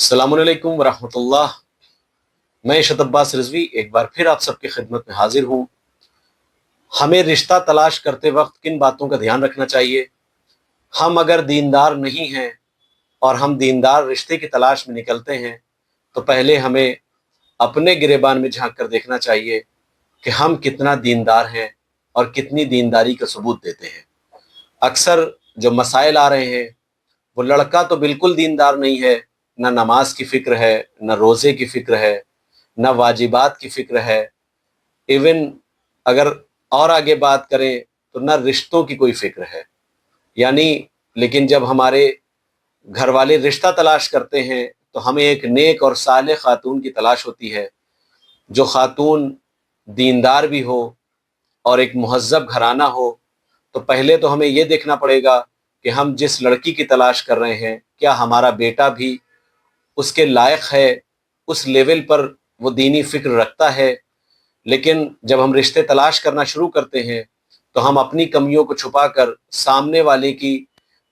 अस्सलामु अलैकुम वरहमतुल्लाह। मैं इरशाद अब्बास रिजवी एक बार फिर आप सबकी खिदमत में हाजिर हूँ। हमें रिश्ता तलाश करते वक्त किन बातों का ध्यान रखना चाहिए? हम अगर दीनदार नहीं हैं और हम दीनदार रिश्ते की तलाश में निकलते हैं तो पहले हमें अपने गिरेबान में झांक कर देखना चाहिए कि हम कितना दीनदार हैं और कितनी दीनदारी का सबूत देते हैं। अक्सर जो मसाइल आ रहे हैं, वो लड़का तो बिल्कुल दीनदार नहीं है, ना नमाज की फ़िक्र है, ना रोज़े की फ़िक्र है, ना वाजिबात की फ़िक्र है। इवन अगर और आगे बात करें तो ना रिश्तों की कोई फ़िक्र है। यानी लेकिन जब हमारे घर वाले रिश्ता तलाश करते हैं तो हमें एक नेक और सालेह ख़ातून की तलाश होती है, जो ख़ातून दीनदार भी हो और एक मुहज़्ज़ब घराना हो। तो पहले तो हमें ये देखना पड़ेगा कि हम जिस लड़की की तलाश कर रहे हैं, क्या हमारा बेटा भी उसके लायक है, उस लेवल पर वो दीनी फ़िक्र रखता है। लेकिन जब हम रिश्ते तलाश करना शुरू करते हैं तो हम अपनी कमियों को छुपाकर सामने वाले की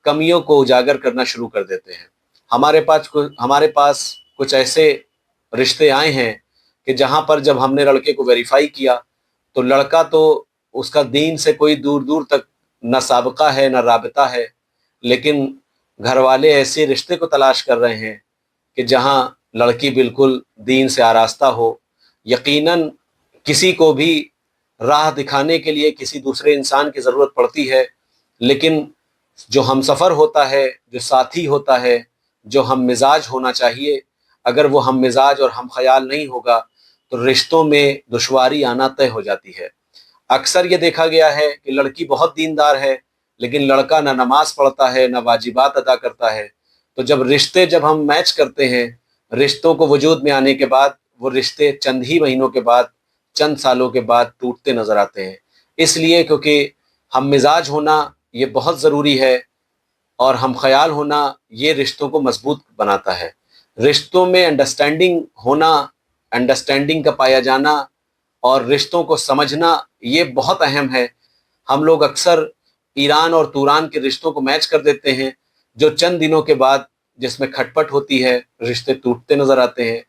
कमियों को उजागर करना शुरू कर देते हैं। हमारे पास कुछ ऐसे रिश्ते आए हैं कि जहाँ पर जब हमने लड़के को वेरीफाई किया तो लड़का तो उसका दीन से कोई दूर दूर तक न साबका है न राबता है, लेकिन घर वाले ऐसे रिश्ते को तलाश कर रहे हैं कि जहाँ लड़की बिल्कुल दीन से आरास्ता हो। यकीनन किसी को भी राह दिखाने के लिए किसी दूसरे इंसान की ज़रूरत पड़ती है, लेकिन जो हमसफ़र होता है, जो साथी होता है, जो हम मिजाज होना चाहिए, अगर वो हम मिजाज और हम ख्याल नहीं होगा तो रिश्तों में दुश्वारी आना तय हो जाती है। अक्सर ये देखा गया है कि लड़की बहुत दीनदार है लेकिन लड़का ना नमाज पढ़ता है, ना वाजिबात अदा करता है। तो जब हम मैच करते हैं, रिश्तों को वजूद में आने के बाद वो रिश्ते चंद ही महीनों के बाद, चंद सालों के बाद टूटते नज़र आते हैं। इसलिए क्योंकि हम मिजाज होना ये बहुत ज़रूरी है और हम ख्याल होना ये रिश्तों को मजबूत बनाता है। रिश्तों में अंडरस्टैंडिंग होना, अंडरस्टैंडिंग का पाया जाना और रिश्तों को समझना ये बहुत अहम है। हम लोग अक्सर ईरान और तुरान के रिश्तों को मैच कर देते हैं, जो चंद दिनों के बाद जिसमें खटपट होती है, रिश्ते टूटते नज़र आते हैं।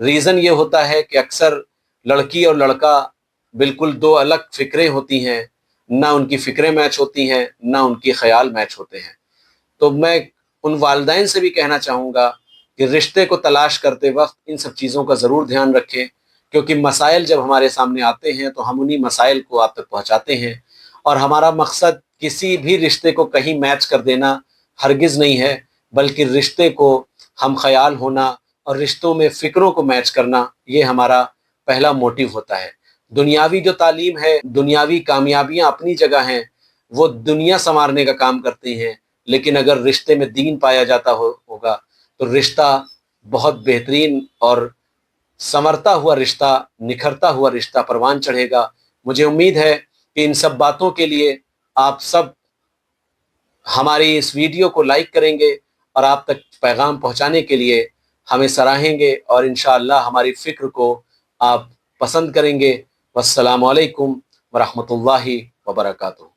रीज़न ये होता है कि अक्सर लड़की और लड़का बिल्कुल दो अलग फ़िक्रें होती हैं, ना उनकी फ़िक्रें मैच होती हैं, ना उनके ख़याल मैच होते हैं। तो मैं उन वालिदैन से भी कहना चाहूँगा कि रिश्ते को तलाश करते वक्त इन सब चीज़ों का ज़रूर ध्यान रखें, क्योंकि मसाइल जब हमारे सामने आते हैं तो हम उन्हीं मसाइल को आप तक पहुँचाते हैं। और हमारा मकसद किसी भी रिश्ते को कहीं मैच कर देना हरगिज़ नहीं है, बल्कि रिश्ते को हम ख्याल होना और रिश्तों में फ़िक्रों को मैच करना ये हमारा पहला मोटिव होता है। दुनियावी जो तालीम है, दुनियावी कामयाबियाँ अपनी जगह हैं, वो दुनिया संवारने का काम करती हैं, लेकिन अगर रिश्ते में दीन पाया जाता होगा तो रिश्ता बहुत बेहतरीन और संवरता हुआ रिश्ता, निखरता हुआ रिश्ता परवान चढ़ेगा। मुझे उम्मीद है कि इन सब बातों के लिए आप सब हमारी इस वीडियो को लाइक करेंगे और आप तक पैगाम पहुंचाने के लिए हमें सराहेंगे और इंशाअल्लाह हमारी फ़िक्र को आप पसंद करेंगे। वस्सलामु अलैकुम वरहमतुल्लाहि वबरकातुहू।